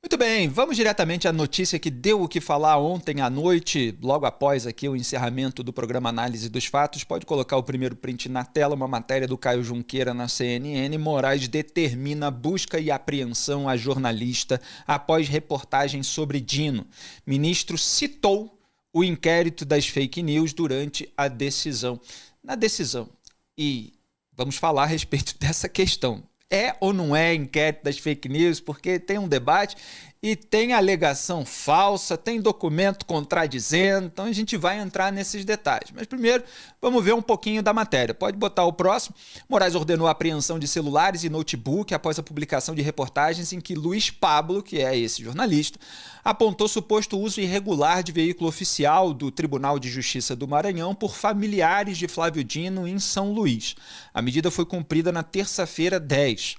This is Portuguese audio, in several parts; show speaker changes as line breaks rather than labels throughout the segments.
Muito bem, vamos diretamente à notícia que deu o que falar ontem à noite, logo após aqui o encerramento do programa Análise dos Fatos. Pode colocar o primeiro print na tela, uma matéria do Caio Junqueira na CNN. Moraes determina busca e apreensão a jornalista após reportagem sobre Dino. Ministro citou o inquérito das fake news durante a decisão. Na decisão, e vamos falar a respeito dessa questão. É ou não é inquérito das fake news? Porque tem um debate e tem alegação falsa, tem documento contradizendo, então a gente vai entrar nesses detalhes. Mas primeiro, vamos ver um pouquinho da matéria. Pode botar o próximo. Moraes ordenou a apreensão de celulares e notebook após a publicação de reportagens em que Luiz Pablo, que é esse jornalista, apontou suposto uso irregular de veículo oficial do Tribunal de Justiça do Maranhão por familiares de Flávio Dino em São Luís. A medida foi cumprida na terça-feira 10.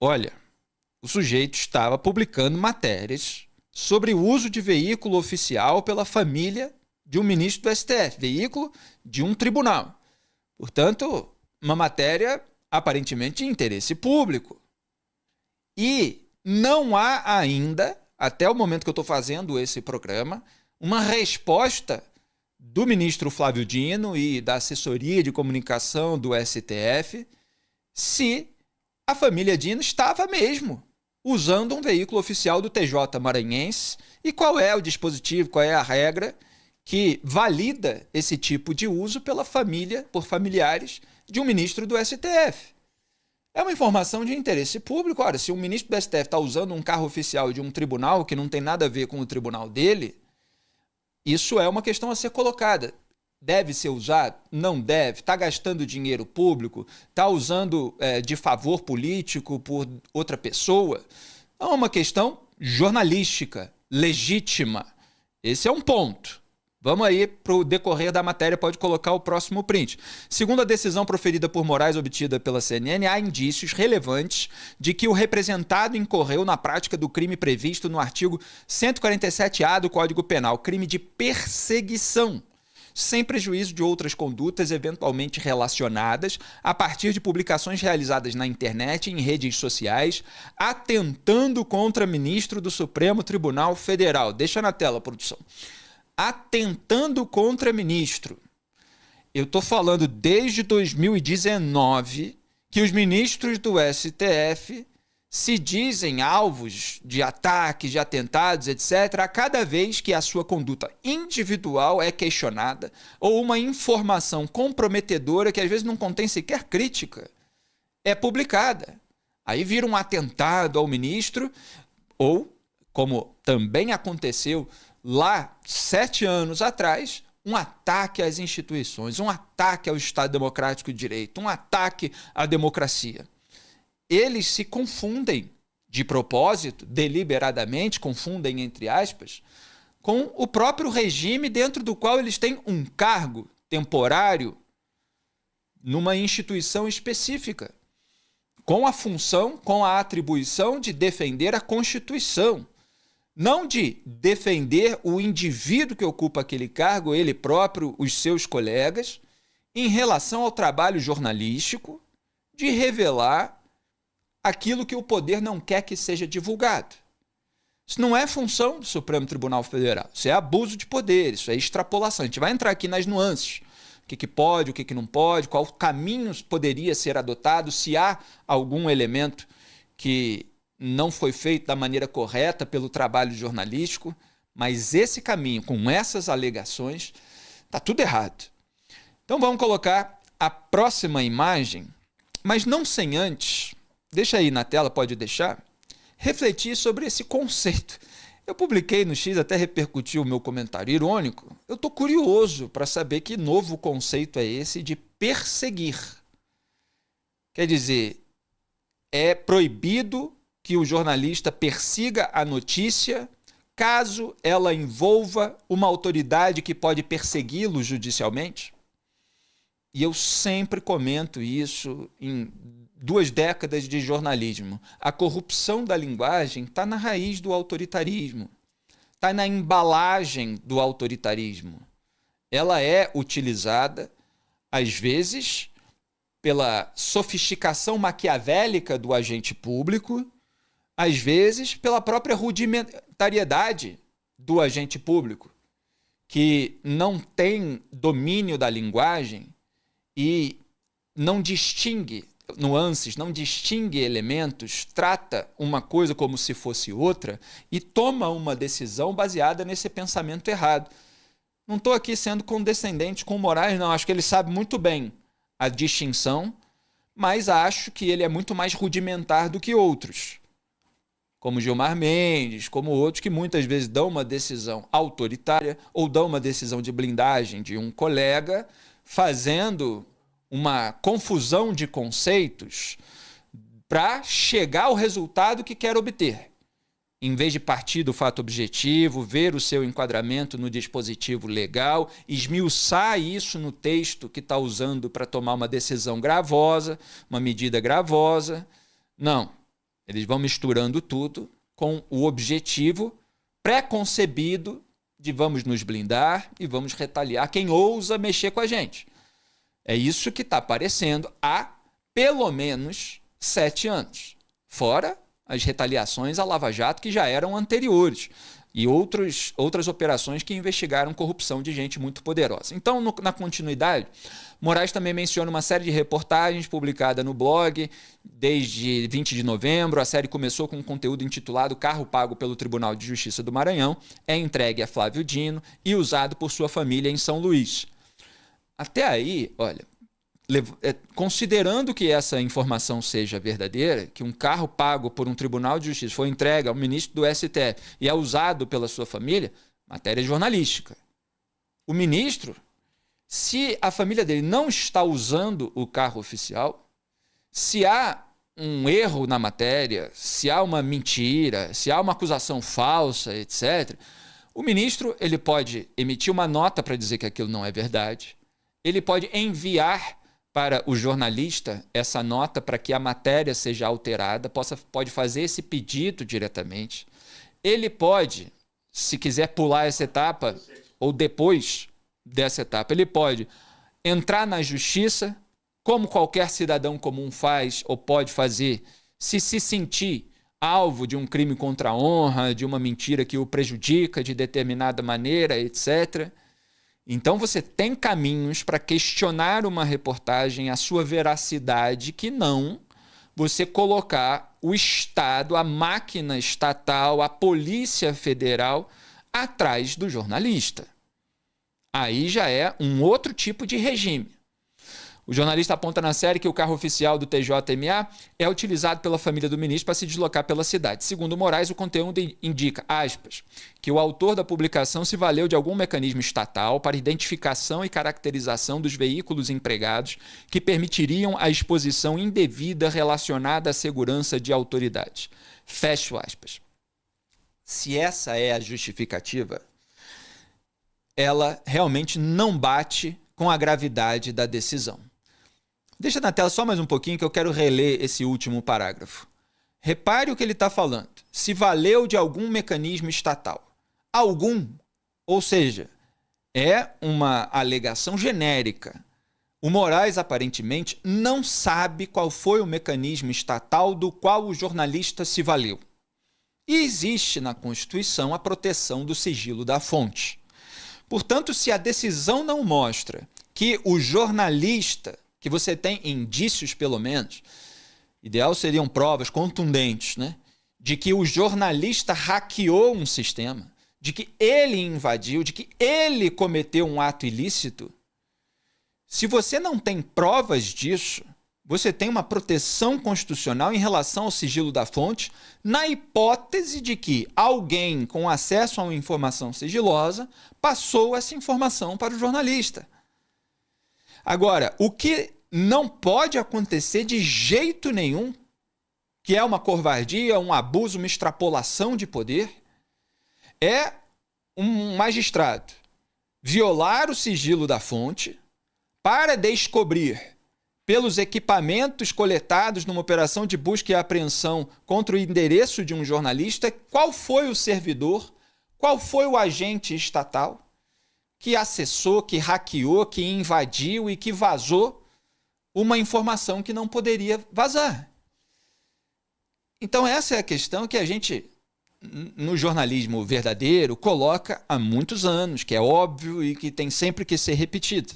Olha, o sujeito estava publicando matérias sobre o uso de veículo oficial pela família de um ministro do STF, veículo de um tribunal. Portanto, uma matéria aparentemente de interesse público. E não há ainda, até o momento que eu estou fazendo esse programa, uma resposta do ministro Flávio Dino e da assessoria de comunicação do STF se a família Dino estava mesmo usando um veículo oficial do TJ maranhense e qual é o dispositivo, qual é a regra que valida esse tipo de uso pela família, por familiares de um ministro do STF. É uma informação de interesse público. Ora, se um ministro do STF está usando um carro oficial de um tribunal que não tem nada a ver com o tribunal dele, isso é uma questão a ser colocada. Deve ser usado? Não deve. Está gastando dinheiro público? Está usando de favor político por outra pessoa? É uma questão jornalística, legítima. Esse é um ponto. Vamos aí para o decorrer da matéria, pode colocar o próximo print. Segundo a decisão proferida por Moraes obtida pela CNN, há indícios relevantes de que o representado incorreu na prática do crime previsto no artigo 147-A do Código Penal, crime de perseguição, sem prejuízo de outras condutas eventualmente relacionadas, a partir de publicações realizadas na internet e em redes sociais, atentando contra ministro do Supremo Tribunal Federal. Deixa na tela, produção. Atentando contra ministro. Eu estou falando desde 2019 que os ministros do STF se dizem alvos de ataques, de atentados, etc., a cada vez que a sua conduta individual é questionada ou uma informação comprometedora, que às vezes não contém sequer crítica, é publicada. Aí vira um atentado ao ministro ou, como também aconteceu lá 7 anos atrás, um ataque às instituições, um ataque ao Estado Democrático de Direito, um ataque à democracia. Eles se confundem de propósito, deliberadamente, confundem entre aspas, com o próprio regime dentro do qual eles têm um cargo temporário numa instituição específica, com a função, com a atribuição de defender a Constituição, não de defender o indivíduo que ocupa aquele cargo, ele próprio, os seus colegas, em relação ao trabalho jornalístico de revelar aquilo que o poder não quer que seja divulgado. Isso não é função do Supremo Tribunal Federal. Isso é abuso de poder, isso é extrapolação. A gente vai entrar aqui nas nuances. O que pode, o que não pode, qual caminho poderia ser adotado, se há algum elemento que não foi feito da maneira correta pelo trabalho jornalístico, mas esse caminho, com essas alegações, está tudo errado. Então vamos colocar a próxima imagem, mas não sem antes, deixa aí na tela, pode deixar, refletir sobre esse conceito. Eu publiquei no X, até repercutiu o meu comentário irônico. Eu estou curioso para saber que novo conceito é esse de perseguir. Quer dizer, é proibido que o jornalista persiga a notícia caso ela envolva uma autoridade que pode persegui-lo judicialmente? E eu sempre comento isso em 2 décadas de jornalismo. A corrupção da linguagem está na raiz do autoritarismo, está na embalagem do autoritarismo. Ela é utilizada, às vezes, pela sofisticação maquiavélica do agente público, às vezes pela própria rudimentariedade do agente público, que não tem domínio da linguagem e não distingue nuances, não distingue elementos, trata uma coisa como se fosse outra e toma uma decisão baseada nesse pensamento errado. Não estou aqui sendo condescendente com o Moraes, não. Acho que ele sabe muito bem a distinção, mas acho que ele é muito mais rudimentar do que outros, como Gilmar Mendes, como outros que muitas vezes dão uma decisão autoritária ou dão uma decisão de blindagem de um colega, fazendo uma confusão de conceitos para chegar ao resultado que quer obter. Em vez de partir do fato objetivo, ver o seu enquadramento no dispositivo legal, esmiuçar isso no texto que está usando para tomar uma decisão gravosa, uma medida gravosa. Não. Eles vão misturando tudo com o objetivo pré-concebido de vamos nos blindar e vamos retaliar quem ousa mexer com a gente. É isso que está aparecendo há pelo menos 7 anos. Fora as retaliações à Lava Jato que já eram anteriores e outras operações que investigaram corrupção de gente muito poderosa. Então, na continuidade, Moraes também menciona uma série de reportagens publicadas no blog desde 20 de novembro. A série começou com um conteúdo intitulado Carro Pago pelo Tribunal de Justiça do Maranhão, é entregue a Flávio Dino e usado por sua família em São Luís. Até aí, olha, considerando que essa informação seja verdadeira, que um carro pago por um tribunal de justiça foi entregue ao ministro do STF e é usado pela sua família, matéria jornalística. O ministro, se a família dele não está usando o carro oficial, se há um erro na matéria, se há uma mentira, se há uma acusação falsa, etc., o ministro ele pode emitir uma nota para dizer que aquilo não é verdade, ele pode enviar para o jornalista essa nota para que a matéria seja alterada, pode fazer esse pedido diretamente. Ele pode, se quiser pular essa etapa, ou depois dessa etapa, ele pode entrar na justiça, como qualquer cidadão comum faz ou pode fazer, se sentir alvo de um crime contra a honra, de uma mentira que o prejudica de determinada maneira, etc. Então você tem caminhos para questionar uma reportagem, a sua veracidade, que não você colocar o Estado, a máquina estatal, a Polícia Federal atrás do jornalista. Aí já é um outro tipo de regime. O jornalista aponta na série que o carro oficial do TJMA é utilizado pela família do ministro para se deslocar pela cidade. Segundo Moraes, o conteúdo indica, aspas, que o autor da publicação se valeu de algum mecanismo estatal para identificação e caracterização dos veículos empregados que permitiriam a exposição indevida relacionada à segurança de autoridades. Fecho aspas. Se essa é a justificativa, ela realmente não bate com a gravidade da decisão. Deixa na tela só mais um pouquinho que eu quero reler esse último parágrafo. Repare o que ele está falando. Se valeu de algum mecanismo estatal. Algum, ou seja, é uma alegação genérica. O Moraes, aparentemente, não sabe qual foi o mecanismo estatal do qual o jornalista se valeu. E existe na Constituição a proteção do sigilo da fonte. Portanto, se a decisão não mostra que o jornalista, que você tem indícios pelo menos, ideal seriam provas contundentes, né, de que o jornalista hackeou um sistema, de que ele invadiu, de que ele cometeu um ato ilícito, se você não tem provas disso, você tem uma proteção constitucional em relação ao sigilo da fonte, na hipótese de que alguém com acesso a uma informação sigilosa passou essa informação para o jornalista. Agora, o que não pode acontecer de jeito nenhum, que é uma covardia, um abuso, uma extrapolação de poder, é um magistrado violar o sigilo da fonte para descobrir pelos equipamentos coletados numa operação de busca e apreensão contra o endereço de um jornalista, qual foi o servidor, qual foi o agente estatal que acessou, que hackeou, que invadiu e que vazou uma informação que não poderia vazar. Então essa é a questão que a gente, no jornalismo verdadeiro, coloca há muitos anos, que é óbvio e que tem sempre que ser repetido.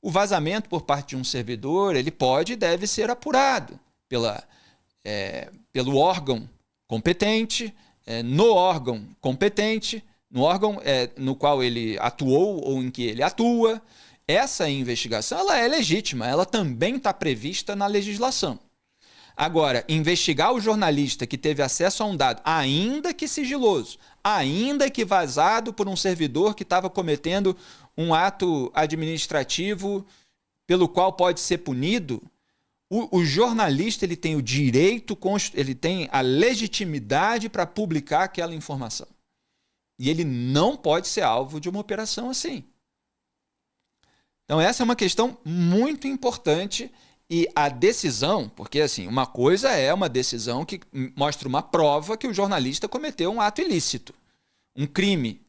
O vazamento por parte de um servidor, ele pode e deve ser apurado pelo órgão competente, no órgão competente, no órgão no qual ele atuou ou em que ele atua. Essa investigação ela é legítima, ela também está prevista na legislação. Agora, investigar o jornalista que teve acesso a um dado, ainda que sigiloso, ainda que vazado por um servidor que estava cometendo um ato administrativo pelo qual pode ser punido, o jornalista ele tem o direito, ele tem a legitimidade para publicar aquela informação. E ele não pode ser alvo de uma operação assim. Então essa é uma questão muito importante. E a decisão, porque assim, uma coisa é uma decisão que mostra uma prova que o jornalista cometeu um ato ilícito, um crime.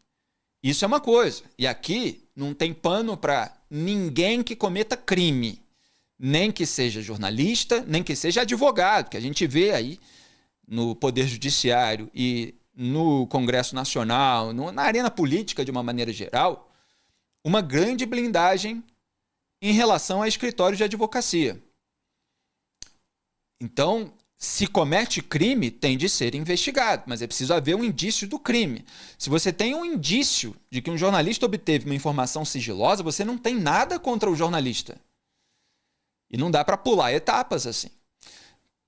Isso é uma coisa. E aqui não tem pano para ninguém que cometa crime, nem que seja jornalista, nem que seja advogado, que a gente vê aí no Poder Judiciário e no Congresso Nacional, na arena política de uma maneira geral, uma grande blindagem em relação a escritórios de advocacia. Então, se comete crime, tem de ser investigado, mas é preciso haver um indício do crime. Se você tem um indício de que um jornalista obteve uma informação sigilosa, você não tem nada contra o jornalista. E não dá para pular etapas assim.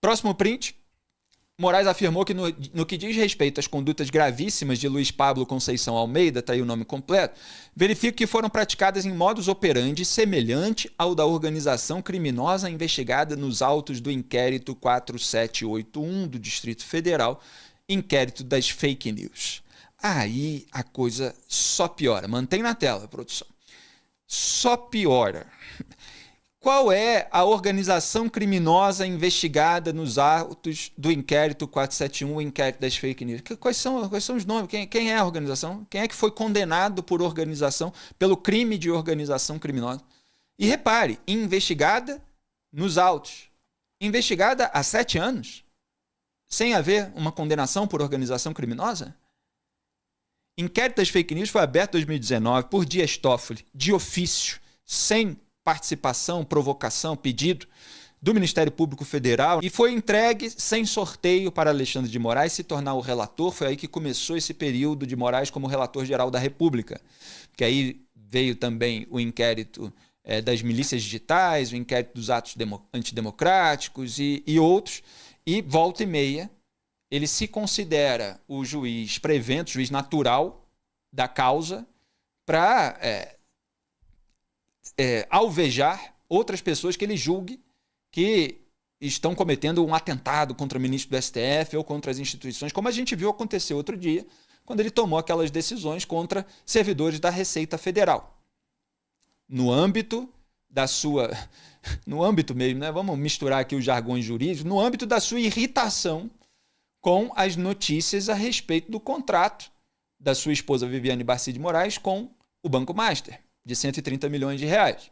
Próximo print. Moraes afirmou que no que diz respeito às condutas gravíssimas de Luiz Pablo Conceição Almeida, está aí o nome completo, verifica que foram praticadas em modus operandi semelhante ao da organização criminosa investigada nos autos do inquérito 4781 do Distrito Federal, inquérito das fake news. Aí a coisa só piora. Mantém na tela, produção. Só piora. Qual é a organização criminosa investigada nos autos do inquérito 471, o inquérito das fake news? Quais são os nomes? Quem é a organização? Quem é que foi condenado por organização, pelo crime de organização criminosa? E repare, investigada nos autos. Investigada há 7 anos, sem haver uma condenação por organização criminosa? Inquérito das fake news foi aberto em 2019 por Dias Toffoli, de ofício, sem participação, provocação, pedido do Ministério Público Federal e foi entregue sem sorteio para Alexandre de Moraes se tornar o relator. Foi aí que começou esse período de Moraes como relator-geral da República. Que aí veio também o inquérito das milícias digitais, o inquérito dos atos antidemocráticos e outros. E volta e meia, ele se considera o juiz prevento, juiz natural da causa para alvejar outras pessoas que ele julgue que estão cometendo um atentado contra o ministro do STF ou contra as instituições, como a gente viu acontecer outro dia, quando ele tomou aquelas decisões contra servidores da Receita Federal. No âmbito da sua... No âmbito mesmo, né? Vamos misturar aqui os jargões jurídicos, no âmbito da sua irritação com as notícias a respeito do contrato da sua esposa Viviane Barci de Moraes com o Banco Master, de 130 milhões de reais,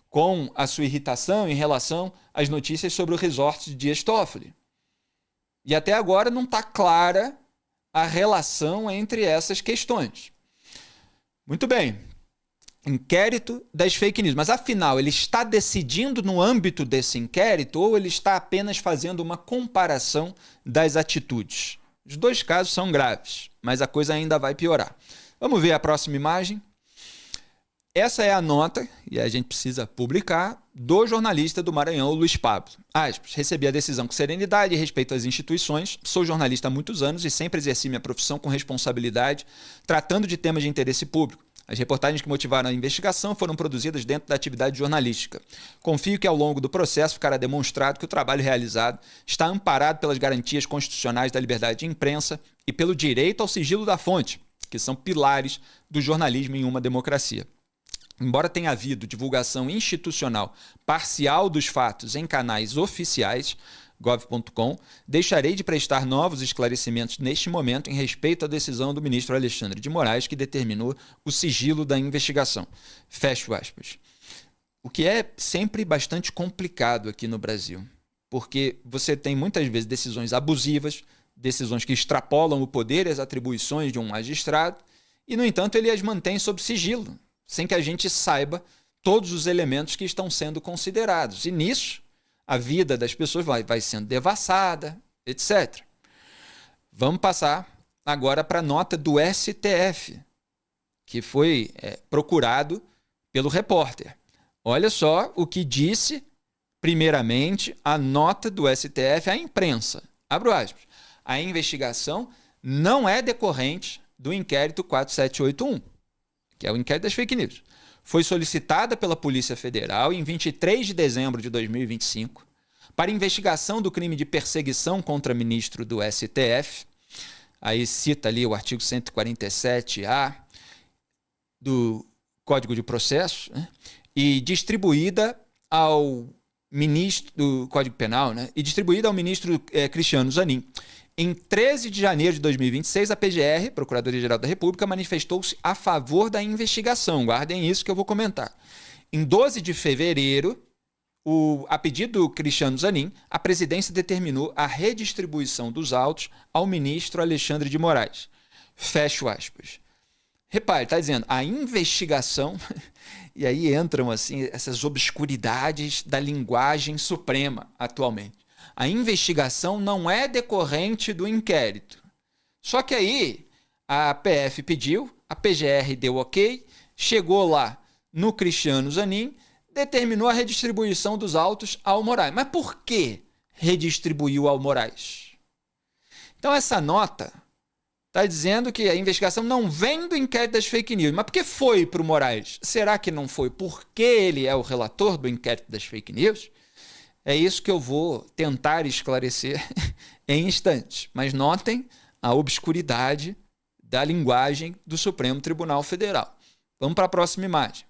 com a sua irritação em relação às notícias sobre o resort de Dias Toffoli. E até agora não está clara a relação entre essas questões. Muito bem, inquérito das fake news, mas afinal ele está decidindo no âmbito desse inquérito ou ele está apenas fazendo uma comparação das atitudes? Os dois casos são graves, mas a coisa ainda vai piorar. Vamos ver a próxima imagem. Essa é a nota, e a gente precisa publicar, do jornalista do Maranhão, Luiz Pablo. Aspas, recebi a decisão com serenidade e respeito às instituições, sou jornalista há muitos anos e sempre exerci minha profissão com responsabilidade, tratando de temas de interesse público. As reportagens que motivaram a investigação foram produzidas dentro da atividade jornalística. Confio que ao longo do processo ficará demonstrado que o trabalho realizado está amparado pelas garantias constitucionais da liberdade de imprensa e pelo direito ao sigilo da fonte, que são pilares do jornalismo em uma democracia. Embora tenha havido divulgação institucional parcial dos fatos em canais oficiais, gov.com, deixarei de prestar novos esclarecimentos neste momento em respeito à decisão do ministro Alexandre de Moraes, que determinou o sigilo da investigação. Fecho aspas. O que é sempre bastante complicado aqui no Brasil. porque você tem muitas vezes decisões abusivas, decisões que extrapolam o poder e as atribuições de um magistrado, e, no entanto, ele as mantém sob sigilo, sem que a gente saiba todos os elementos que estão sendo considerados. E nisso, a vida das pessoas vai sendo devassada, etc. Vamos passar agora para a nota do STF, que foi procurado pelo repórter. Olha só o que disse, primeiramente, a nota do STF à imprensa. Abro aspas. A investigação não é decorrente do inquérito 4781, que é o inquérito das fake news. Foi solicitada pela Polícia Federal em 23 de dezembro de 2025 para investigação do crime de perseguição contra ministro do STF. Aí cita ali o artigo 147-A do Código de Processo, né? E distribuída ao ministro do Código Penal, né? E distribuída ao ministro Cristiano Zanin. Em 13 de janeiro de 2026, a PGR, Procuradoria-Geral da República, manifestou-se a favor da investigação. Guardem isso que eu vou comentar. Em 12 de fevereiro, a pedido do Cristiano Zanin, a presidência determinou a redistribuição dos autos ao ministro Alexandre de Moraes. Fecho aspas. Repare, está dizendo, a investigação, e aí entram assim essas obscuridades da linguagem suprema atualmente. A investigação não é decorrente do inquérito. Só que aí a PF pediu, a PGR deu ok, chegou lá no Cristiano Zanin, determinou a redistribuição dos autos ao Moraes. Mas por que redistribuiu ao Moraes? Então essa nota está dizendo que a investigação não vem do inquérito das fake news. Mas por que foi para o Moraes? Será que não foi porque ele é o relator do inquérito das fake news? É isso que eu vou tentar esclarecer em instantes. Mas notem a obscuridade da linguagem do Supremo Tribunal Federal. Vamos para a próxima imagem.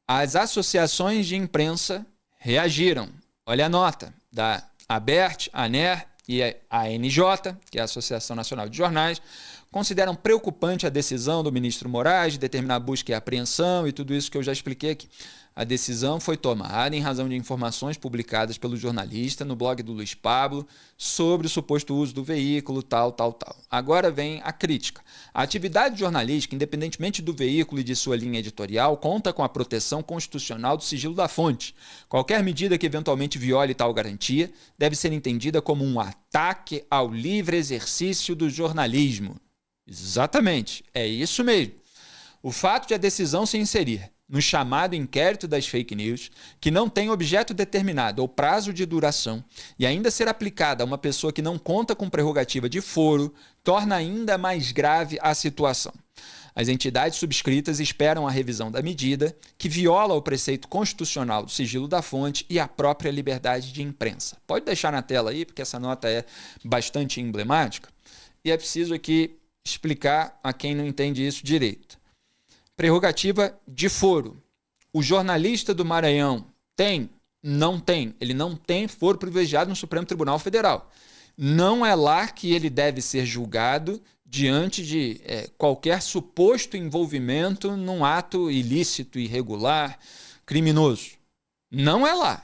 As associações de imprensa reagiram. Olha a nota da ABERT, a ANER e a ANJ, que é a Associação Nacional de Jornais, consideram preocupante a decisão do ministro Moraes de determinar a busca e apreensão e tudo isso que eu já expliquei aqui. A decisão foi tomada em razão de informações publicadas pelo jornalista no blog do Luiz Pablo sobre o suposto uso do veículo, tal. Agora vem a crítica. A atividade jornalística, independentemente do veículo e de sua linha editorial, conta com a proteção constitucional do sigilo da fonte. Qualquer medida que eventualmente viole tal garantia deve ser entendida como um ataque ao livre exercício do jornalismo. Exatamente, é isso mesmo. O fato de a decisão se inserir no chamado inquérito das fake news, que não tem objeto determinado ou prazo de duração, e ainda ser aplicada a uma pessoa que não conta com prerrogativa de foro, torna ainda mais grave a situação. As entidades subscritas esperam a revisão da medida, que viola o preceito constitucional do sigilo da fonte e a própria liberdade de imprensa. Pode deixar na tela aí, porque essa nota é bastante emblemática, e é preciso aqui explicar a quem não entende isso direito. Prerrogativa de foro. O jornalista do Maranhão tem? Não tem. Ele não tem foro privilegiado no Supremo Tribunal Federal. Não é lá que ele deve ser julgado diante de qualquer suposto envolvimento num ato ilícito, irregular, criminoso. Não é lá.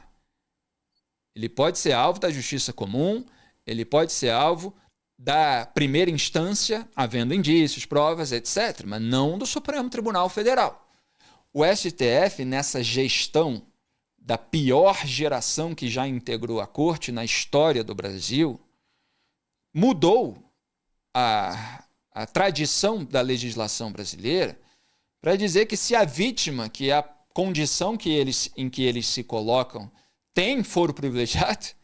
Ele pode ser alvo da justiça comum, ele pode ser alvo da primeira instância, havendo indícios, provas, etc., mas não do Supremo Tribunal Federal. O STF, nessa gestão da pior geração que já integrou a Corte na história do Brasil, mudou a tradição da legislação brasileira para dizer que se a vítima, que é a condição em que eles se colocam, tem foro privilegiado,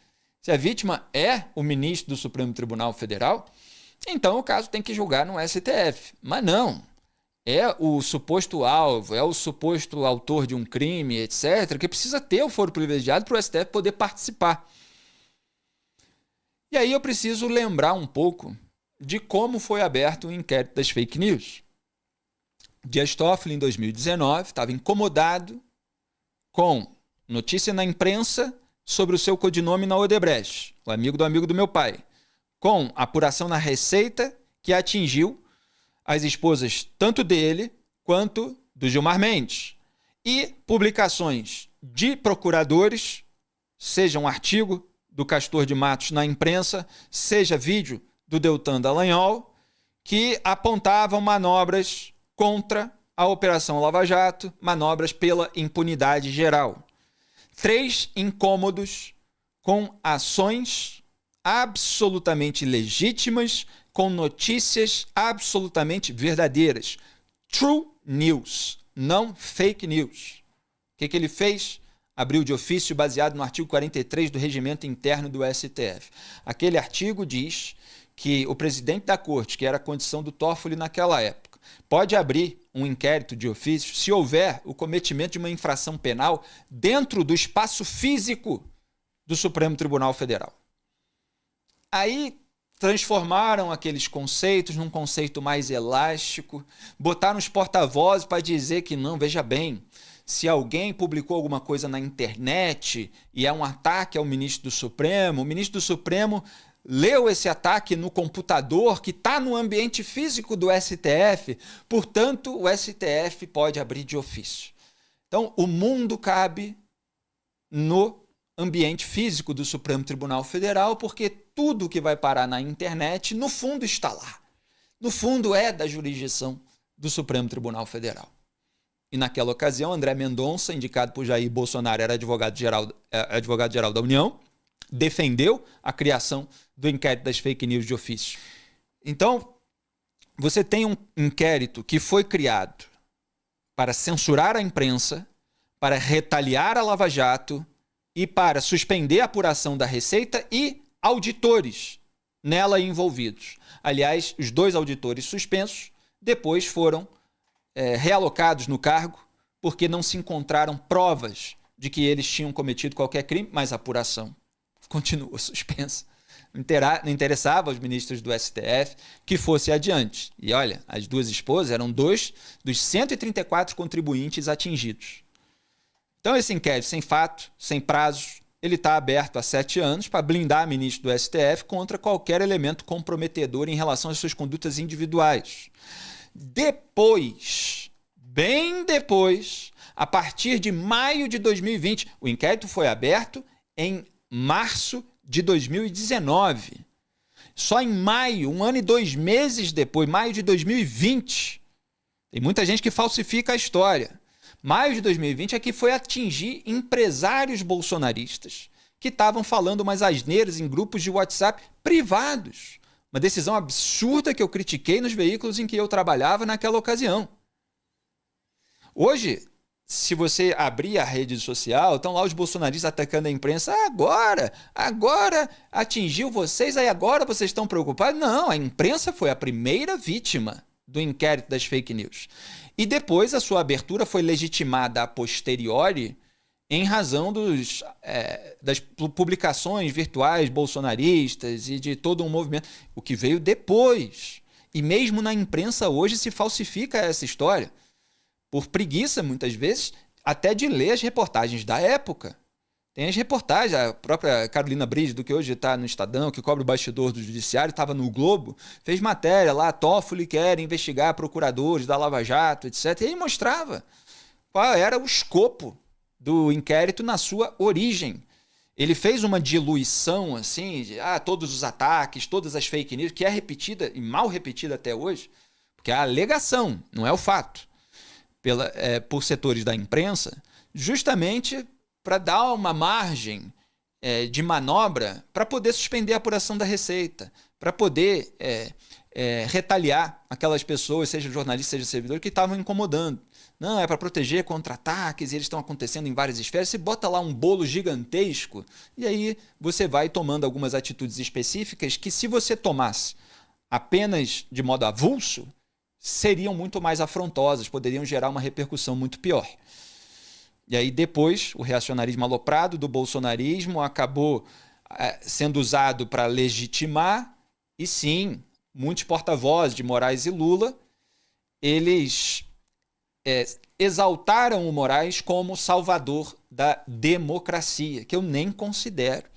se a vítima é o ministro do Supremo Tribunal Federal, então o caso tem que julgar no STF. Mas não. É o suposto alvo, é o suposto autor de um crime, etc., que precisa ter o foro privilegiado para o STF poder participar. E aí eu preciso lembrar um pouco de como foi aberto o inquérito das fake news. Dias Toffoli, em 2019, estava incomodado com notícia na imprensa sobre o seu codinome na Odebrecht, o amigo do meu pai, com apuração na Receita que atingiu as esposas tanto dele quanto do Gilmar Mendes, e publicações de procuradores, seja um artigo do Castor de Matos na imprensa, seja vídeo do Deltan Dallagnol, que apontavam manobras contra a Operação Lava Jato, manobras pela impunidade geral. 3 incômodos com ações absolutamente legítimas, com notícias absolutamente verdadeiras. True news, não fake news. O que ele fez? Abriu de ofício baseado no artigo 43 do Regimento Interno do STF. Aquele artigo diz que o presidente da corte, que era a condição do Toffoli naquela época, pode abrir um inquérito de ofício se houver o cometimento de uma infração penal dentro do espaço físico do Supremo Tribunal Federal. Aí transformaram aqueles conceitos num conceito mais elástico, botaram os porta-vozes para dizer que não, veja bem, se alguém publicou alguma coisa na internet e é um ataque ao ministro do Supremo, o ministro do Supremo leu esse ataque no computador que está no ambiente físico do STF, portanto, o STF pode abrir de ofício. Então, o mundo cabe no ambiente físico do Supremo Tribunal Federal, porque tudo que vai parar na internet, no fundo, está lá. No fundo, é da jurisdição do Supremo Tribunal Federal. E naquela ocasião, André Mendonça, indicado por Jair Bolsonaro, era advogado-geral da União, defendeu a criação do inquérito das fake news de ofício. Então, você tem um inquérito que foi criado para censurar a imprensa, para retaliar a Lava Jato e para suspender a apuração da Receita e auditores nela envolvidos. Aliás, os 2 auditores suspensos depois foram realocados no cargo porque não se encontraram provas de que eles tinham cometido qualquer crime, mas a apuração continua suspensa. Não interessava aos ministros do STF que fosse adiante. E olha, as 2 esposas eram 2 dos 134 contribuintes atingidos. Então esse inquérito sem fato, sem prazos, ele está aberto há 7 anos para blindar ministro do STF contra qualquer elemento comprometedor em relação às suas condutas individuais. Depois, bem depois, a partir de maio de 2020, o inquérito foi aberto em março de 2019. Só em maio, 1 ano e 2 meses depois, maio de 2020, tem muita gente que falsifica a história. Maio de 2020 é que foi atingir empresários bolsonaristas que estavam falando umas asneiras em grupos de WhatsApp privados. Uma decisão absurda que eu critiquei nos veículos em que eu trabalhava naquela ocasião. Hoje, se você abrir a rede social, estão lá os bolsonaristas atacando a imprensa. Agora atingiu vocês, aí agora vocês estão preocupados? Não, a imprensa foi a primeira vítima do inquérito das fake news. E depois a sua abertura foi legitimada a posteriori em razão das publicações virtuais bolsonaristas e de todo um movimento, o que veio depois. E mesmo na imprensa hoje se falsifica essa história, por preguiça, muitas vezes, até de ler as reportagens da época. Tem as reportagens, a própria Carolina Brígido, que hoje está no Estadão, que cobre o bastidor do Judiciário, estava no Globo, fez matéria lá, Toffoli quer investigar procuradores da Lava Jato, etc. E aí mostrava qual era o escopo do inquérito na sua origem. Ele fez uma diluição, assim, de todos os ataques, todas as fake news, que é repetida e mal repetida até hoje, porque é a alegação, não é o fato, por setores da imprensa, justamente para dar uma margem de manobra para poder suspender a apuração da Receita, para poder retaliar aquelas pessoas, seja jornalistas, seja servidores, que estavam incomodando. Não, é para proteger contra ataques, e eles estão acontecendo em várias esferas. Você bota lá um bolo gigantesco e aí você vai tomando algumas atitudes específicas que, se você tomasse apenas de modo avulso, seriam muito mais afrontosas, poderiam gerar uma repercussão muito pior. E aí depois o reacionarismo aloprado do bolsonarismo acabou sendo usado para legitimar, e sim, muitos porta-vozes de Moraes e Lula, eles exaltaram o Moraes como salvador da democracia, que eu nem considero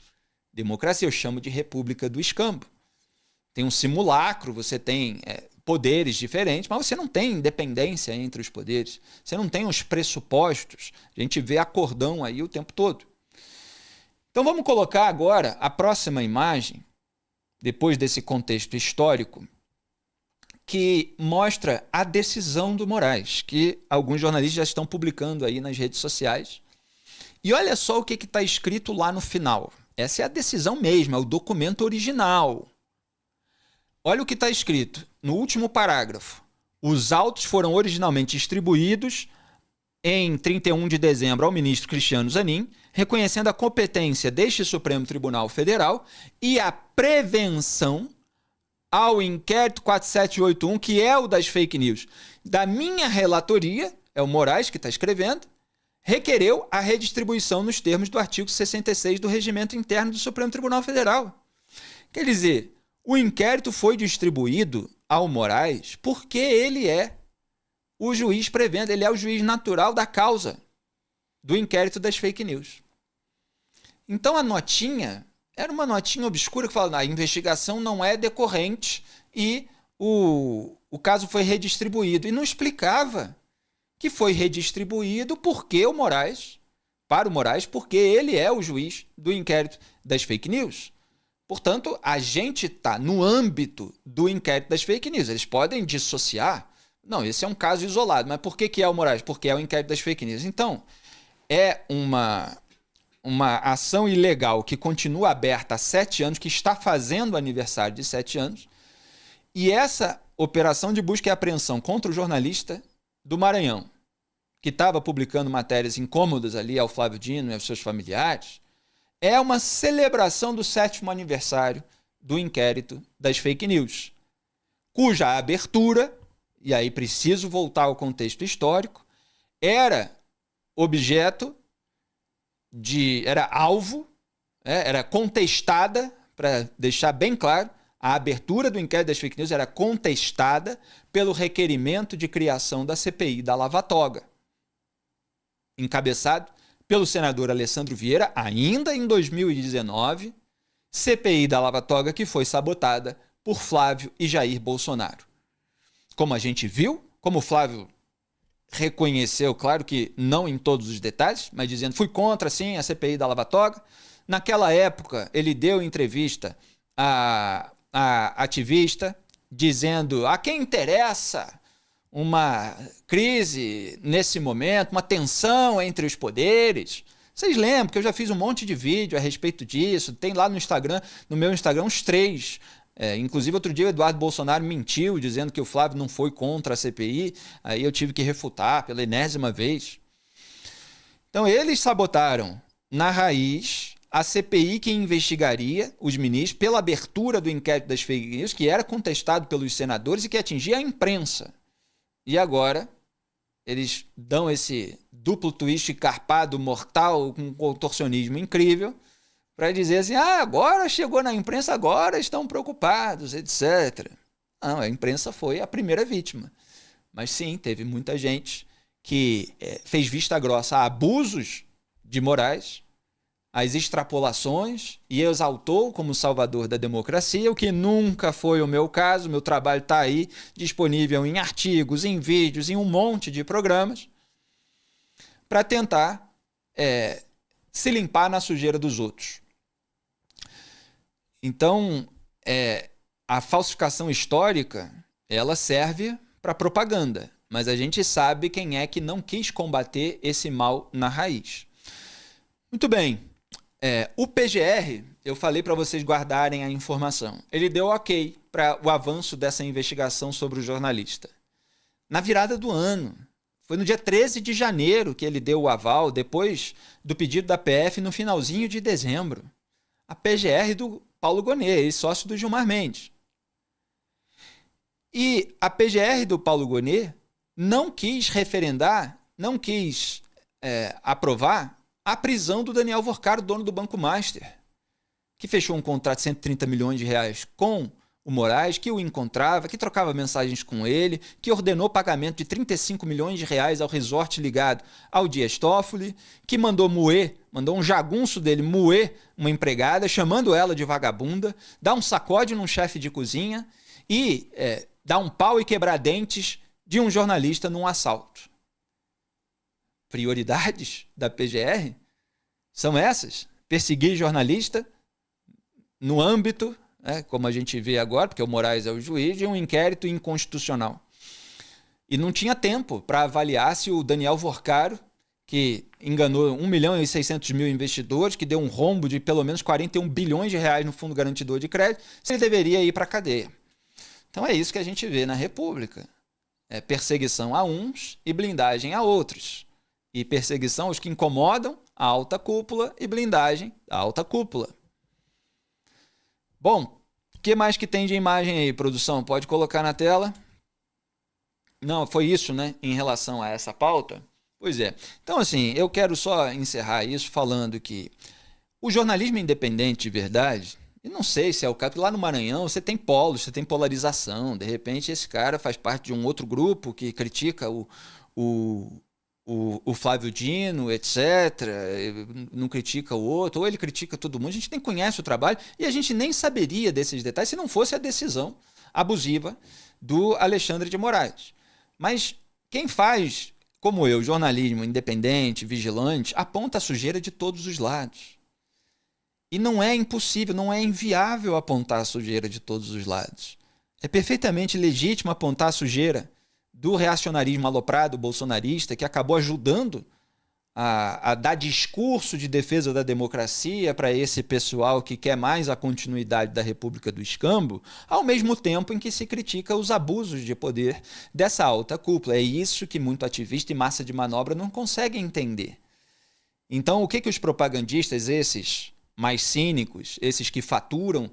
democracia, eu chamo de república do escambo. Tem um simulacro, você tem poderes diferentes, mas você não tem independência entre os poderes, você não tem os pressupostos, a gente vê acordão aí o tempo todo. Então vamos colocar agora a próxima imagem, depois desse contexto histórico, que mostra a decisão do Moraes, que alguns jornalistas já estão publicando aí nas redes sociais. E olha só o que está escrito lá no final. Essa é a decisão mesmo, é o documento original. Olha o que está escrito no último parágrafo. Os autos foram originalmente distribuídos em 31 de dezembro ao ministro Cristiano Zanin, reconhecendo a competência deste Supremo Tribunal Federal e a prevenção ao inquérito 4781, que é o das fake news. Da minha relatoria, é o Moraes que está escrevendo, requereu a redistribuição nos termos do artigo 66 do Regimento Interno do Supremo Tribunal Federal. Quer dizer, o inquérito foi distribuído ao Moraes porque ele é o juiz prevendo, ele é o juiz natural da causa do inquérito das fake news. Então a notinha era uma notinha obscura que fala: a investigação não é decorrente e o caso foi redistribuído. E não explicava que foi redistribuído porque para o Moraes, porque ele é o juiz do inquérito das fake news. Portanto, a gente está no âmbito do inquérito das fake news. Eles podem dissociar. Não, esse é um caso isolado. Mas por que é o Moraes? Porque é o inquérito das fake news. Então, é uma ação ilegal que continua aberta há 7 anos, que está fazendo aniversário de 7 anos. E essa operação de busca e apreensão contra o jornalista do Maranhão, que estava publicando matérias incômodas ali ao Flávio Dino e aos seus familiares, é uma celebração do 7º aniversário do inquérito das fake news, cuja abertura, e aí preciso voltar ao contexto histórico, era alvo, era contestada, para deixar bem claro, a abertura do inquérito das fake news era contestada pelo requerimento de criação da CPI da Lava Toga, encabeçado pelo senador Alessandro Vieira, ainda em 2019, CPI da Lava Toga que foi sabotada por Flávio e Jair Bolsonaro. Como a gente viu, como o Flávio reconheceu, claro que não em todos os detalhes, mas dizendo: fui contra, sim, a CPI da Lava Toga. Naquela época, ele deu entrevista a ativista, dizendo: a quem interessa uma crise nesse momento, uma tensão entre os poderes. Vocês lembram que eu já fiz um monte de vídeo a respeito disso, tem lá no meu Instagram uns 3. Inclusive, outro dia o Eduardo Bolsonaro mentiu, dizendo que o Flávio não foi contra a CPI, aí eu tive que refutar pela enésima vez. Então, eles sabotaram, na raiz, a CPI que investigaria os ministros pela abertura do inquérito das fake news, que era contestado pelos senadores e que atingia a imprensa. E agora, eles dão esse duplo twist carpado, mortal, com um contorcionismo incrível, para dizer assim: agora chegou na imprensa, agora estão preocupados, etc. Não, a imprensa foi a primeira vítima. Mas sim, teve muita gente que fez vista grossa a abusos de Moraes, as extrapolações, e exaltou como salvador da democracia, o que nunca foi o meu caso. Meu trabalho está aí, disponível em artigos, em vídeos, em um monte de programas, para tentar se limpar na sujeira dos outros. Então, a falsificação histórica, ela serve para propaganda, mas a gente sabe quem é que não quis combater esse mal na raiz. Muito bem. O PGR, eu falei para vocês guardarem a informação. Ele deu ok para o avanço dessa investigação sobre o jornalista. Na virada do ano. Foi no dia 13 de janeiro que ele deu o aval, depois do pedido da PF no finalzinho de dezembro. A PGR do Paulo Gonet, ex-sócio do Gilmar Mendes. E a PGR do Paulo Gonet não quis referendar, não quis aprovar a prisão do Daniel Vorcaro, dono do Banco Master, que fechou um contrato de 130 milhões de reais com o Moraes, que o encontrava, que trocava mensagens com ele, que ordenou pagamento de 35 milhões de reais ao resort ligado ao Dias Toffoli, que mandou um jagunço dele moer uma empregada, chamando ela de vagabunda, dar um sacode num chefe de cozinha e dar um pau e quebrar dentes de um jornalista num assalto. Prioridades da PGR são essas? perseguir jornalista no âmbito, como a gente vê agora, porque o Moraes é o juiz, de um inquérito inconstitucional. E não tinha tempo para avaliar se o Daniel Vorcaro, que enganou 1.600.000 investidores, que deu um rombo de pelo menos 41 bilhões de reais no Fundo Garantidor de Crédito, se ele deveria ir para a cadeia. Então é isso que a gente vê na República. É perseguição a uns e blindagem a outros. E perseguição aos que incomodam a alta cúpula e blindagem à alta cúpula. Bom, o que mais que tem de imagem aí, produção? Pode colocar na tela. Não, foi isso, né? Em relação a essa pauta. Pois é. Então, assim, eu quero só encerrar isso falando que o jornalismo independente de verdade, e não sei se é o caso, lá no Maranhão você tem polos, você tem polarização. De repente, esse cara faz parte de um outro grupo que critica o Flávio Dino, etc., não critica o outro, ou ele critica todo mundo. A gente nem conhece o trabalho e a gente nem saberia desses detalhes se não fosse a decisão abusiva do Alexandre de Moraes. Mas quem faz, como eu, jornalismo independente, vigilante, aponta a sujeira de todos os lados. E não é impossível, não é inviável apontar a sujeira de todos os lados. É perfeitamente legítimo apontar a sujeira do reacionarismo aloprado bolsonarista, que acabou ajudando a dar discurso de defesa da democracia para esse pessoal que quer mais a continuidade da República do Escambo, ao mesmo tempo em que se critica os abusos de poder dessa alta cúpula. É isso que muito ativista e massa de manobra não conseguem entender. Então, o que os propagandistas, esses mais cínicos, esses que faturam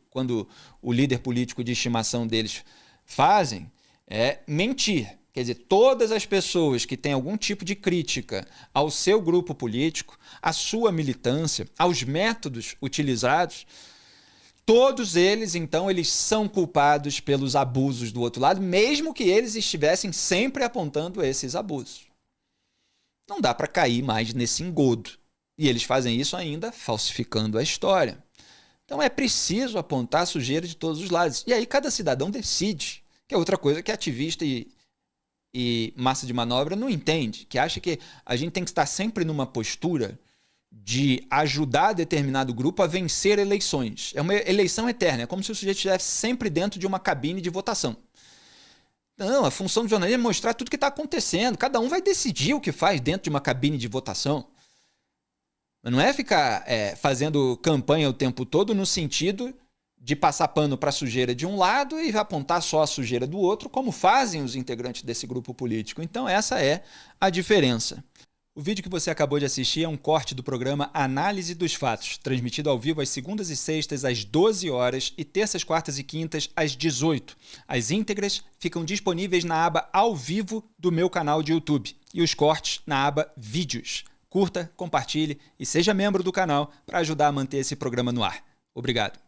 quando o líder político de estimação deles fazem, é mentir. Quer dizer, todas as pessoas que têm algum tipo de crítica ao seu grupo político, à sua militância, aos métodos utilizados, todos eles, então, eles são culpados pelos abusos do outro lado, mesmo que eles estivessem sempre apontando esses abusos. Não dá para cair mais nesse engodo. E eles fazem isso ainda falsificando a história. Então é preciso apontar a sujeira de todos os lados. E aí cada cidadão decide, que é outra coisa que ativista e massa de manobra não entende, que acha que a gente tem que estar sempre numa postura de ajudar determinado grupo a vencer eleições. É uma eleição eterna, é como se o sujeito estivesse sempre dentro de uma cabine de votação. Não, a função do jornalismo é mostrar tudo o que está acontecendo. Cada um vai decidir o que faz dentro de uma cabine de votação. Não é ficar fazendo campanha o tempo todo no sentido de passar pano para a sujeira de um lado e apontar só a sujeira do outro, como fazem os integrantes desse grupo político. Então essa é a diferença. O vídeo que você acabou de assistir é um corte do programa Análise dos Fatos, transmitido ao vivo às segundas e sextas às 12 horas e terças, quartas e quintas às 18. As íntegras ficam disponíveis na aba Ao Vivo do meu canal de YouTube e os cortes na aba Vídeos. Curta, compartilhe e seja membro do canal para ajudar a manter esse programa no ar. Obrigado.